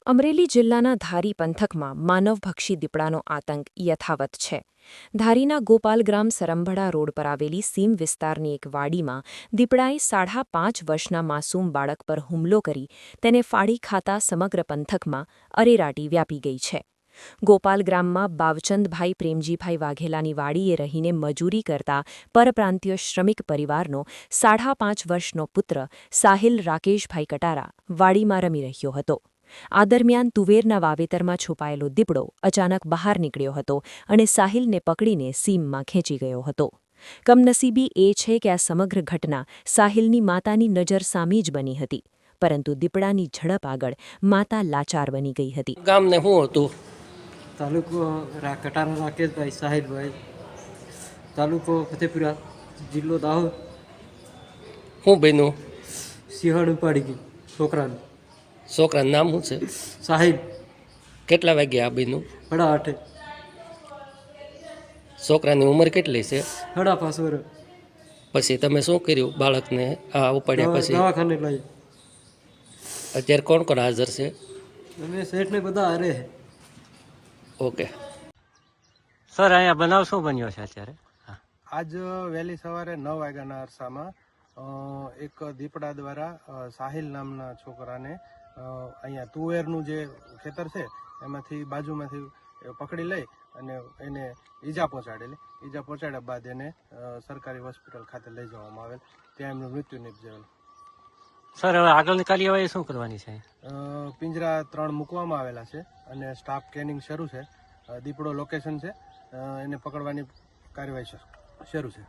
અમરેલી જિલ્લાના ધારી પંથકમાં માનવભક્ષી દીપડાનો આતંક યથાવત છે. ધારીના ગોપાલગ્રામ સરંભડા રોડ પર આવેલી સીમ વિસ્તારની એક વાડીમાં દીપડાએ 5.5 વર્ષના માસૂમ બાળક પર હુમલો કરી તેને ફાડી ખાતા સમગ્ર પંથકમાં અરેરાટી વ્યાપી ગઈ છે. ગોપાલગ્રામમાં બાવચંદભાઈ પ્રેમજીભાઈ વાઘેલાની વાડીએ રહીને મજૂરી કરતા પરપ્રાંતીય શ્રમિક પરિવારનો 5.5 વર્ષનો પુત્ર સાહિલ રાકેશભાઈ કટારા વાડીમાં રમી રહ્યો હતો. આ દરમિયાન તુવેરના વાવેતરમાં છુપાયેલો દીપડો અચાનક બહાર નીકળ્યો હતો અને સાહિલને પકડીને સીમમાં ખેંચી ગયો હતો. કમનસીબી એ છે કે આ સમગ્ર ઘટના સાહિલની માતાની નજર સામે જ બની હતી, પરંતુ દીપડાની ઝડપ આગળ માતા લાચાર બની ગઈ હતી. ગામને શું હતું? તાલુકો કટારા રાકેશભાઈ સાહિલભાઈ, તાલુકો ફતેપુરા, જિલ્લો દાહોદ. શું બન્યું? સિંહણ ઉપાડી ગઈ છોકરાનું. છોકરાનું નામ શું છે? સાહિલ. કેટલા વાગ્યા આ બન્યું? 8:30. છોકરાની ઉંમર કેટલી છે? 5.5 વર્ષ. પછી તમે શું કર્યું બાળકને આ ઉપાડ્યા પછી? દવાખાને લઈ. અત્યારે કોણ કોણ હાજર છે? અમે શેઠને બધા હારે. ઓકે સર, અહીંયા બનાવ શું બન્યો છે અત્યારે? આજ વહેલી સવારે 9 વાગ્યાના અરસામાં એક દીપડા દ્વારા સાહિલ નામના છોકરાને અહીંયા તુવેરનું જે ખેતર છે એમાંથી બાજુમાંથી પકડી લઈ અને એને ઈજા પહોંચાડેલી. ઈજા પહોંચાડ્યા બાદ એને સરકારી હોસ્પિટલ ખાતે લઈ જવામાં આવેલ. ત્યાં એમનું મૃત્યુ નિપજેલ. સર, હવે આગળની કાર્યવાહી શું કરવાની છે? પિંજરા 3 મૂકવામાં આવેલા છે અને સ્ટાફ કેનિંગ શરૂ છે. દીપડો લોકેશન છે, એને પકડવાની કાર્યવાહી શરૂ છે.